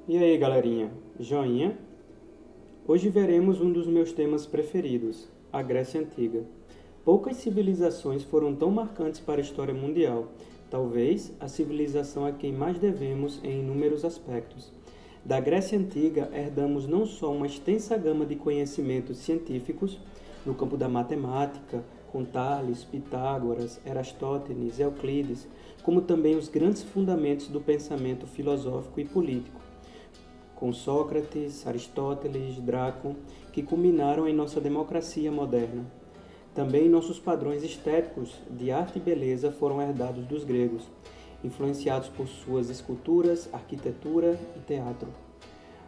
E aí, galerinha? Joinha? Hoje veremos um dos meus temas preferidos, a Grécia Antiga. Poucas civilizações foram tão marcantes para a história mundial, talvez a civilização a quem mais devemos em inúmeros aspectos. Da Grécia Antiga, herdamos não só uma extensa gama de conhecimentos científicos, no campo da matemática, com Tales, Pitágoras, Erastótenes, Euclides, como também os grandes fundamentos do pensamento filosófico e político, com Sócrates, Aristóteles, Drácon, que culminaram em nossa democracia moderna. Também nossos padrões estéticos de arte e beleza foram herdados dos gregos, influenciados por suas esculturas, arquitetura e teatro.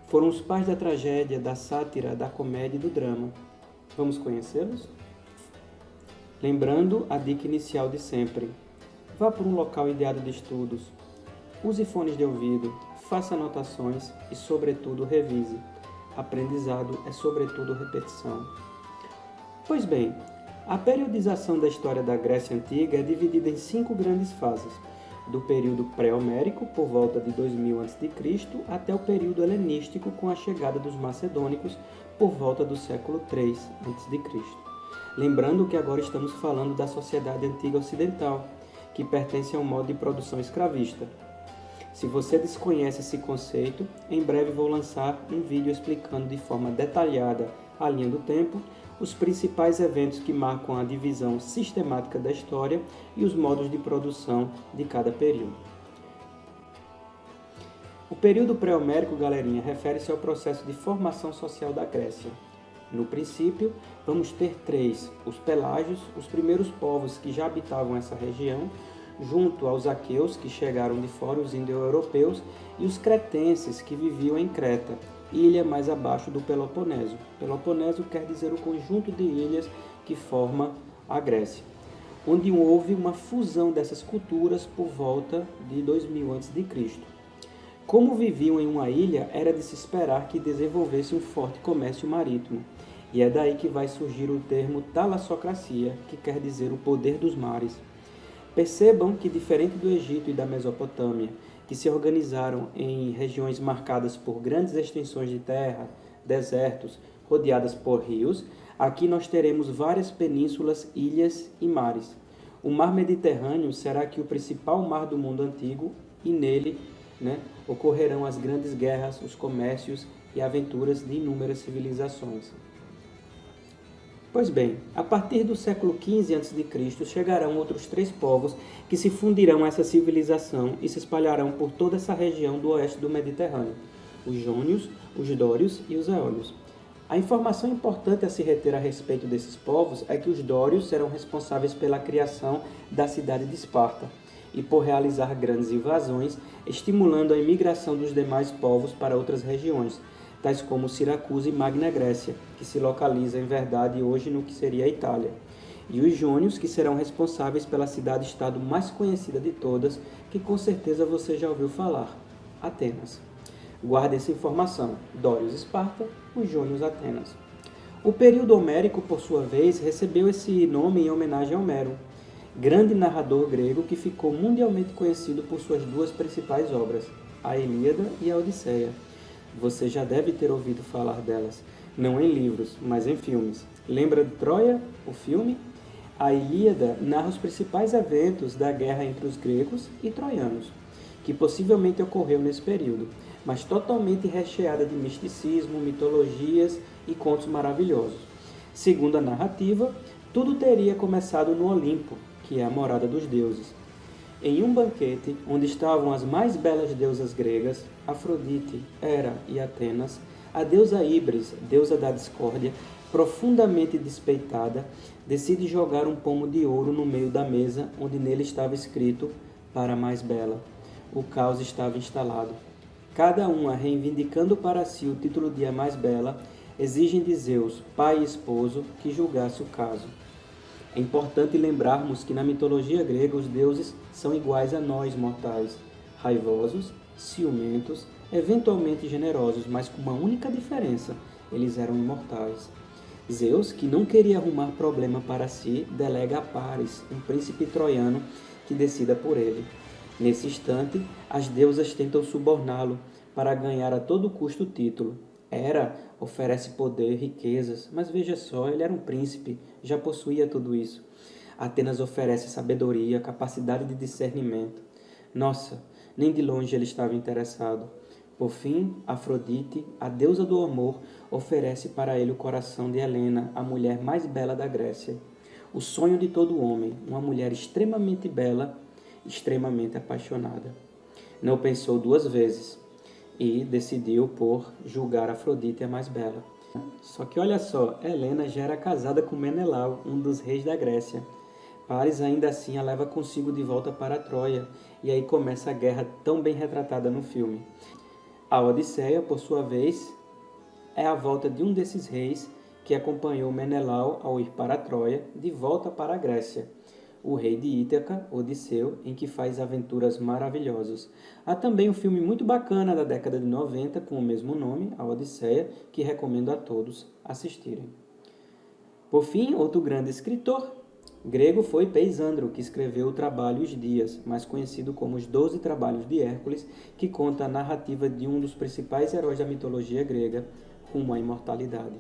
Foram os pais da tragédia, da sátira, da comédia e do drama. Vamos conhecê-los? Lembrando a dica inicial de sempre. Vá para um local ideado de estudos. Use fones de ouvido, faça anotações e, sobretudo, revise. Aprendizado é, sobretudo, repetição. Pois bem, a periodização da história da Grécia Antiga é dividida em 5 grandes fases, do período pré-homérico, por volta de 2000 a.C., até o período helenístico, com a chegada dos macedônicos, por volta do século III a.C. Lembrando que agora estamos falando da sociedade antiga ocidental, que pertence a um modo de produção escravista. Se você desconhece esse conceito, em breve vou lançar um vídeo explicando de forma detalhada a linha do tempo, os principais eventos que marcam a divisão sistemática da história e os modos de produção de cada período. O período pré-homérico, galerinha, refere-se ao processo de formação social da Grécia. No princípio, vamos ter 3, os pelágios, os primeiros povos que já habitavam essa região, junto aos aqueus, que chegaram de fora, os indo-europeus, e os cretenses, que viviam em Creta, ilha mais abaixo do Peloponeso. Peloponeso quer dizer o conjunto de ilhas que forma a Grécia, onde houve uma fusão dessas culturas por volta de 2000 a.C. Como viviam em uma ilha, era de se esperar que desenvolvesse um forte comércio marítimo, e é daí que vai surgir o termo talassocracia, que quer dizer o poder dos mares. Percebam que, diferente do Egito e da Mesopotâmia, que se organizaram em regiões marcadas por grandes extensões de terra, desertos, rodeadas por rios, aqui nós teremos várias penínsulas, ilhas e mares. O mar Mediterrâneo será aqui o principal mar do mundo antigo e nele ocorrerão as grandes guerras, os comércios e aventuras de inúmeras civilizações. Pois bem, a partir do século XV a.C. chegarão outros 3 povos que se fundirão a essa civilização e se espalharão por toda essa região do oeste do Mediterrâneo, os jônios, os dórios e os eólios. A informação importante a se reter a respeito desses povos é que os dórios serão responsáveis pela criação da cidade de Esparta e por realizar grandes invasões, estimulando a imigração dos demais povos para outras regiões, tais como Siracusa e Magna Grécia, que se localiza em verdade hoje no que seria a Itália, e os jônios, que serão responsáveis pela cidade-estado mais conhecida de todas, que com certeza você já ouviu falar, Atenas. Guarde essa informação, Dórios Esparta, os jônios Atenas. O período homérico, por sua vez, recebeu esse nome em homenagem a Homero, grande narrador grego que ficou mundialmente conhecido por suas 2 principais obras, a Ilíada e a Odisseia. Você já deve ter ouvido falar delas, não em livros, mas em filmes. Lembra de Troia, o filme? A Ilíada narra os principais eventos da guerra entre os gregos e troianos, que possivelmente ocorreu nesse período, mas totalmente recheada de misticismo, mitologias e contos maravilhosos. Segundo a narrativa, tudo teria começado no Olimpo, que é a morada dos deuses. Em um banquete, onde estavam as mais belas deusas gregas, Afrodite, Hera e Atenas, a deusa Íbris, deusa da discórdia, profundamente despeitada, decide jogar um pomo de ouro no meio da mesa, onde nele estava escrito, para a mais bela. O caos estava instalado. Cada uma, reivindicando para si o título de a mais bela, exigem de Zeus, pai e esposo, que julgasse o caso. É importante lembrarmos que na mitologia grega os deuses são iguais a nós mortais, raivosos, ciumentos, eventualmente generosos, mas com uma única diferença, eles eram imortais. Zeus, que não queria arrumar problema para si, delega a Paris, um príncipe troiano, que decida por ele. Nesse instante, as deusas tentam suborná-lo, para ganhar a todo custo o título. Hera oferece poder, riquezas, mas veja só, ele era um príncipe, já possuía tudo isso. Atenas oferece sabedoria, capacidade de discernimento. Nossa, nem de longe ele estava interessado. Por fim, Afrodite, a deusa do amor, oferece para ele o coração de Helena, a mulher mais bela da Grécia. O sonho de todo homem, uma mulher extremamente bela, extremamente apaixonada. Não pensou duas vezes e decidiu por julgar Afrodite a mais bela. Só que olha só, Helena já era casada com Menelau, um dos reis da Grécia. Paris ainda assim a leva consigo de volta para Troia, e aí começa a guerra tão bem retratada no filme. A Odisseia, por sua vez, é a volta de um desses reis que acompanhou Menelau ao ir para Troia, de volta para a Grécia. O rei de Ítaca, Odisseu, em que faz aventuras maravilhosas. Há também um filme muito bacana da década de 90 com o mesmo nome, A Odisseia, que recomendo a todos assistirem. Por fim, outro grande escritor grego foi Peisandro, que escreveu o trabalho Os Dias, mais conhecido como Os 12 Trabalhos de Hércules, que conta a narrativa de um dos principais heróis da mitologia grega, rumo à imortalidade.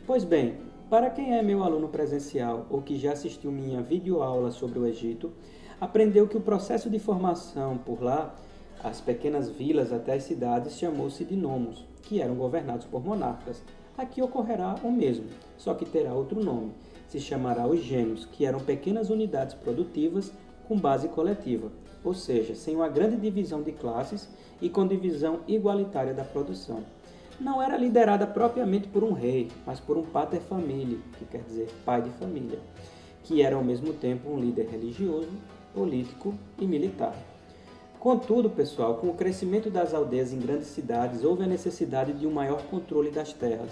Pois bem, para quem é meu aluno presencial ou que já assistiu minha videoaula sobre o Egito, aprendeu que o processo de formação por lá, as pequenas vilas até as cidades, chamou-se de nomos, que eram governados por monarcas. Aqui ocorrerá o mesmo, só que terá outro nome. Se chamará os gênios, que eram pequenas unidades produtivas com base coletiva, ou seja, sem uma grande divisão de classes e com divisão igualitária da produção. Não era liderada propriamente por um rei, mas por um pater familiae, que quer dizer pai de família, que era ao mesmo tempo um líder religioso, político e militar. Contudo, pessoal, com o crescimento das aldeias em grandes cidades, houve a necessidade de um maior controle das terras,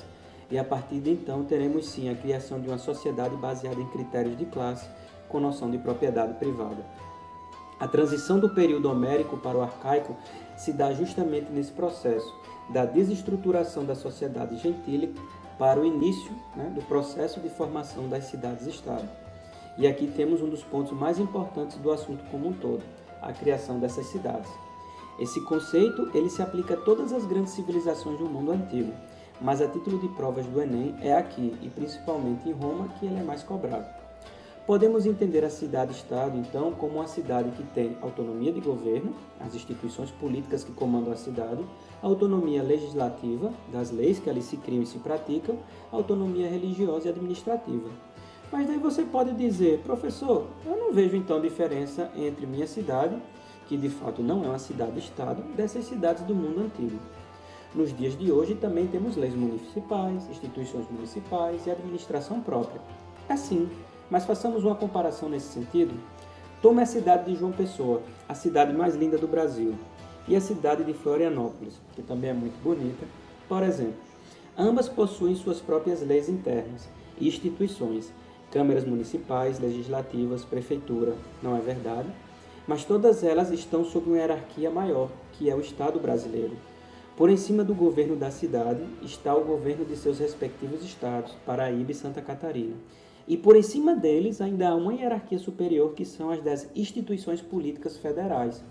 e a partir de então teremos sim a criação de uma sociedade baseada em critérios de classe, com noção de propriedade privada. A transição do período homérico para o arcaico se dá justamente nesse processo, da desestruturação da sociedade gentílica para o início do processo de formação das cidades-estado. E aqui temos um dos pontos mais importantes do assunto como um todo, a criação dessas cidades. Esse conceito ele se aplica a todas as grandes civilizações do mundo antigo, mas a título de provas do Enem é aqui, e principalmente em Roma, que ele é mais cobrado. Podemos entender a cidade-estado, então, como uma cidade que tem autonomia de governo, as instituições políticas que comandam a cidade, autonomia legislativa, das leis que ali se criam e se praticam, autonomia religiosa e administrativa. Mas daí você pode dizer, professor, eu não vejo então diferença entre minha cidade, que de fato não é uma cidade-estado, dessas cidades do mundo antigo. Nos dias de hoje também temos leis municipais, instituições municipais e administração própria. É sim, mas façamos uma comparação nesse sentido. Tome a cidade de João Pessoa, a cidade mais linda do Brasil, e a cidade de Florianópolis, que também é muito bonita, por exemplo. Ambas possuem suas próprias leis internas e instituições, câmaras municipais, legislativas, prefeitura, não é verdade? Mas todas elas estão sob uma hierarquia maior, que é o Estado brasileiro. Por em cima do governo da cidade está o governo de seus respectivos estados, Paraíba e Santa Catarina. E por em cima deles ainda há uma hierarquia superior que são as das instituições políticas federais,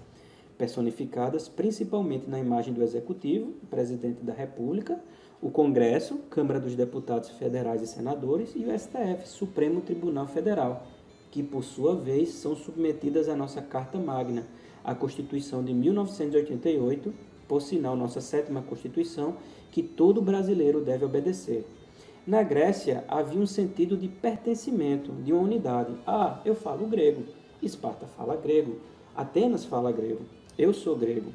personificadas principalmente na imagem do Executivo, o Presidente da República, o Congresso, Câmara dos Deputados Federais e Senadores e o STF, Supremo Tribunal Federal, que por sua vez são submetidas à nossa Carta Magna, a Constituição de 1988, por sinal nossa 7ª Constituição, que todo brasileiro deve obedecer. Na Grécia, havia um sentido de pertencimento, de uma unidade. Ah, eu falo grego, Esparta fala grego, Atenas fala grego, eu sou grego.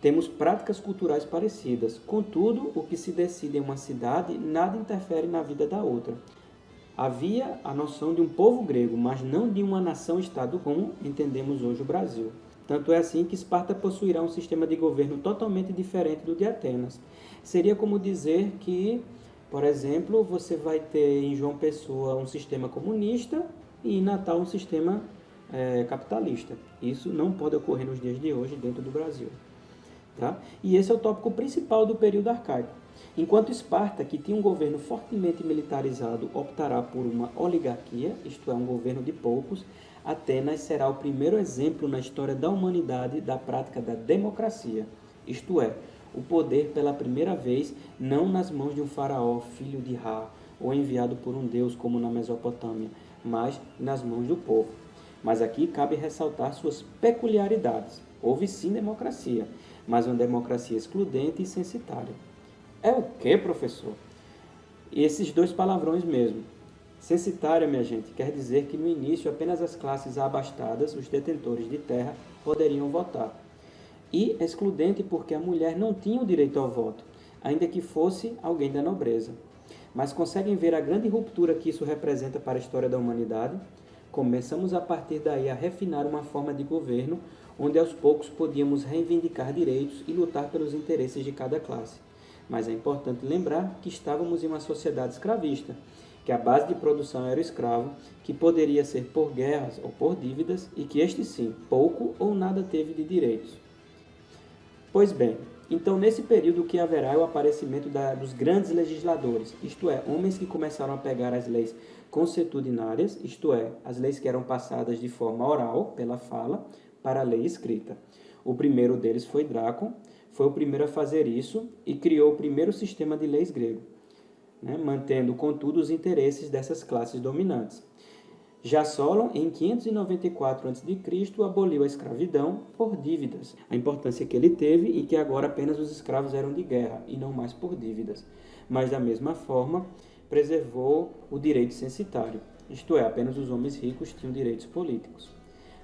Temos práticas culturais parecidas, contudo, o que se decide em uma cidade nada interfere na vida da outra. Havia a noção de um povo grego, mas não de uma nação-estado como entendemos hoje o Brasil. Tanto é assim que Esparta possuirá um sistema de governo totalmente diferente do de Atenas. Seria como dizer que, por exemplo, você vai ter em João Pessoa um sistema comunista e em Natal um sistema capitalista. Isso não pode ocorrer nos dias de hoje dentro do Brasil. Tá? E esse é o tópico principal do período arcaico. Enquanto Esparta, que tinha um governo fortemente militarizado, optará por uma oligarquia, isto é, um governo de poucos, Atenas será o primeiro exemplo na história da humanidade da prática da democracia. isto é, o poder pela primeira vez não nas mãos de um faraó, filho de Ra, ou enviado por um deus como na Mesopotâmia, mas nas mãos do povo. Mas aqui cabe ressaltar suas peculiaridades. Houve sim democracia, mas uma democracia excludente e censitária. É o que, professor? Esses dois palavrões mesmo. Censitária, minha gente, quer dizer que no início apenas as classes abastadas, os detentores de terra, poderiam votar. E excludente porque a mulher não tinha o direito ao voto, ainda que fosse alguém da nobreza. Mas conseguem ver a grande ruptura que isso representa para a história da humanidade? Começamos a partir daí a refinar uma forma de governo onde aos poucos podíamos reivindicar direitos e lutar pelos interesses de cada classe. Mas é importante lembrar que estávamos em uma sociedade escravista, que a base de produção era o escravo, que poderia ser por guerras ou por dívidas e que este sim, pouco ou nada teve de direitos. Pois bem, então nesse período o que haverá é o aparecimento dos grandes legisladores, isto é, homens que começaram a pegar as leis consuetudinárias, isto é, as leis que eram passadas de forma oral, pela fala, para a lei escrita. O primeiro deles foi Drácon, foi o primeiro a fazer isso e criou o primeiro sistema de leis grego, mantendo, contudo, os interesses dessas classes dominantes. Já Solon, em 594 a.C., aboliu a escravidão por dívidas, a importância que ele teve e que agora apenas os escravos eram de guerra e não mais por dívidas. Mas, da mesma forma, preservou o direito censitário, isto é, apenas os homens ricos tinham direitos políticos.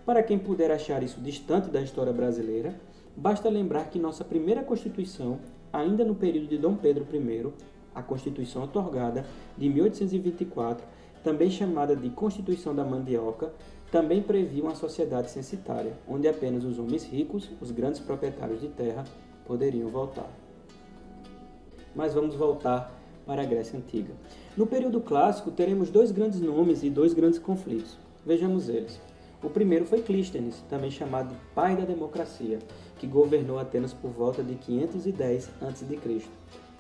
Para quem puder achar isso distante da história brasileira, basta lembrar que nossa primeira Constituição, ainda no período de Dom Pedro I, a Constituição outorgada de 1824, também chamada de Constituição da Mandioca, também previa uma sociedade censitária, onde apenas os homens ricos, os grandes proprietários de terra, poderiam votar. Mas vamos voltar para a Grécia Antiga. No período clássico, teremos dois grandes nomes e dois grandes conflitos. Vejamos eles. O primeiro foi Clístenes, também chamado de pai da democracia, que governou Atenas por volta de 510 a.C.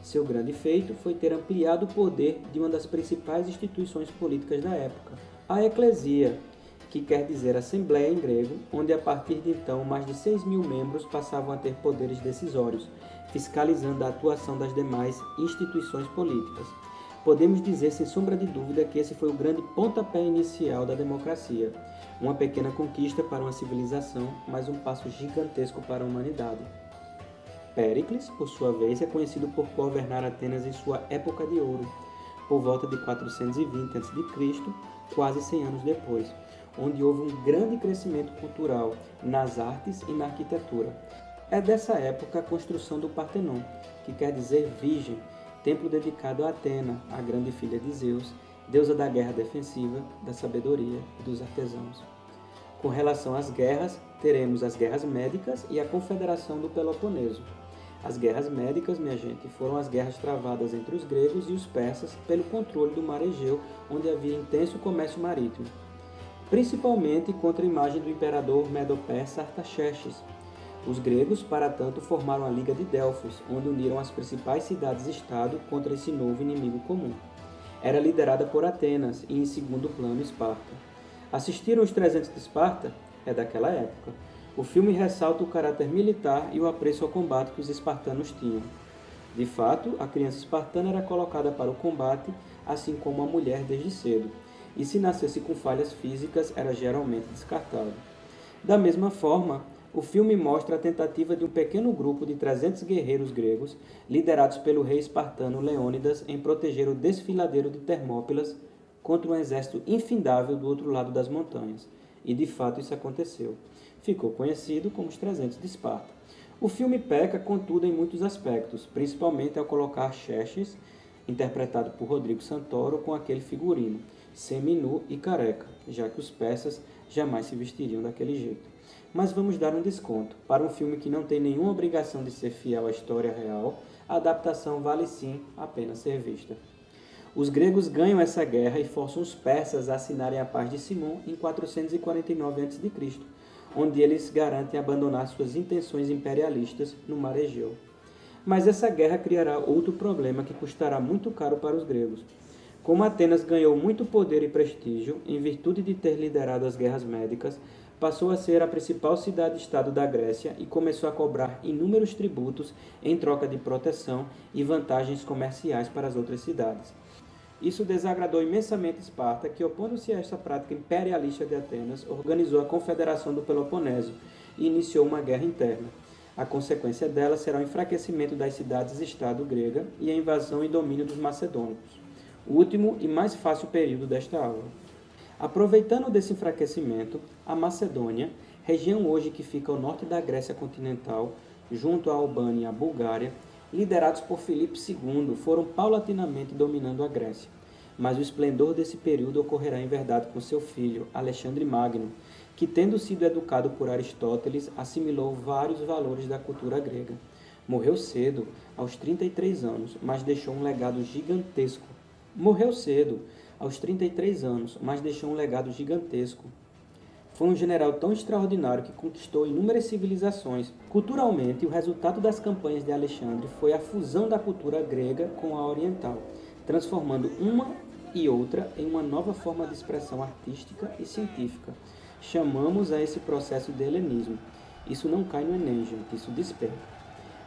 Seu grande feito foi ter ampliado o poder de uma das principais instituições políticas da época, a Eclesia, que quer dizer Assembleia em grego, onde a partir de então mais de 6.000 membros passavam a ter poderes decisórios, fiscalizando a atuação das demais instituições políticas. Podemos dizer sem sombra de dúvida que esse foi o grande pontapé inicial da democracia, uma pequena conquista para uma civilização, mas um passo gigantesco para a humanidade. Péricles, por sua vez, é conhecido por governar Atenas em sua época de ouro, por volta de 420 a.C., quase 100 anos depois, onde houve um grande crescimento cultural nas artes e na arquitetura. É dessa época a construção do Partenon, que quer dizer virgem, templo dedicado a Atena, a grande filha de Zeus, deusa da guerra defensiva, da sabedoria e dos artesãos. Com relação às guerras, teremos as guerras médicas e a Confederação do Peloponeso. As guerras médicas, minha gente, foram as guerras travadas entre os gregos e os persas pelo controle do mar Egeu, onde havia intenso comércio marítimo, principalmente contra a imagem do imperador medo-persa Artaxerxes. Os gregos, para tanto, formaram a Liga de Delfos, onde uniram as principais cidades-estado contra esse novo inimigo comum. Era liderada por Atenas e, em segundo plano, Esparta. Assistiram os 300 de Esparta? É daquela época. O filme ressalta o caráter militar e o apreço ao combate que os espartanos tinham. De fato, a criança espartana era colocada para o combate, assim como a mulher desde cedo, e se nascesse com falhas físicas, era geralmente descartado. Da mesma forma, o filme mostra a tentativa de um pequeno grupo de 300 guerreiros gregos, liderados pelo rei espartano Leônidas, em proteger o desfiladeiro de Termópilas contra um exército infindável do outro lado das montanhas. E de fato isso aconteceu. Ficou conhecido como os 300 de Esparta. O filme peca, contudo, em muitos aspectos, principalmente ao colocar Xerxes, interpretado por Rodrigo Santoro, com aquele figurino, semi-nu e careca, já que os persas jamais se vestiriam daquele jeito. Mas vamos dar um desconto. Para um filme que não tem nenhuma obrigação de ser fiel à história real, a adaptação vale sim a pena ser vista. Os gregos ganham essa guerra e forçam os persas a assinarem a Paz de Simon em 449 a.C., onde eles garantem abandonar suas intenções imperialistas no mar Egeu. Mas essa guerra criará outro problema que custará muito caro para os gregos. Como Atenas ganhou muito poder e prestígio em virtude de ter liderado as guerras médicas, passou a ser a principal cidade-estado da Grécia e começou a cobrar inúmeros tributos em troca de proteção e vantagens comerciais para as outras cidades. Isso desagradou imensamente Esparta, que, opondo-se a esta prática imperialista de Atenas, organizou a Confederação do Peloponeso e iniciou uma guerra interna. A consequência dela será o enfraquecimento das cidades-estado grega e a invasão e domínio dos macedônicos, o último e mais fácil período desta aula. Aproveitando desse enfraquecimento, a Macedônia, região hoje que fica ao norte da Grécia continental, junto à Albânia e à Bulgária, liderados por Filipe II, foram paulatinamente dominando a Grécia. Mas o esplendor desse período ocorrerá em verdade com seu filho, Alexandre Magno, que, tendo sido educado por Aristóteles, assimilou vários valores da cultura grega. Morreu cedo, aos 33 anos, mas deixou um legado gigantesco. Foi um general tão extraordinário que conquistou inúmeras civilizações. Culturalmente, o resultado das campanhas de Alexandre foi a fusão da cultura grega com a oriental, transformando uma e outra em uma nova forma de expressão artística e científica. Chamamos a esse processo de helenismo. Isso não cai no Enem, gente, isso desperta.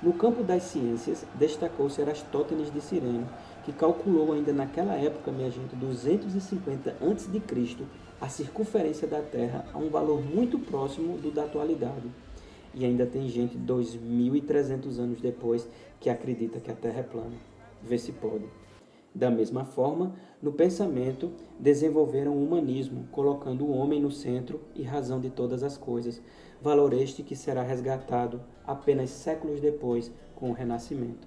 No campo das ciências, destacou-se Aristóteles de Cirene, que calculou ainda naquela época, minha gente, 250 a.C., a circunferência da Terra a um valor muito próximo do da atualidade. E ainda tem gente 2.300 anos depois que acredita que a Terra é plana. Vê se pode. Da mesma forma, no pensamento, desenvolveram o humanismo, colocando o homem no centro e razão de todas as coisas, valor este que será resgatado apenas séculos depois com o Renascimento.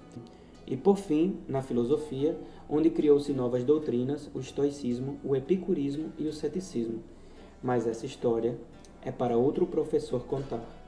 E por fim, na filosofia, onde criou-se novas doutrinas, o estoicismo, o epicurismo e o ceticismo. Mas essa história é para outro professor contar.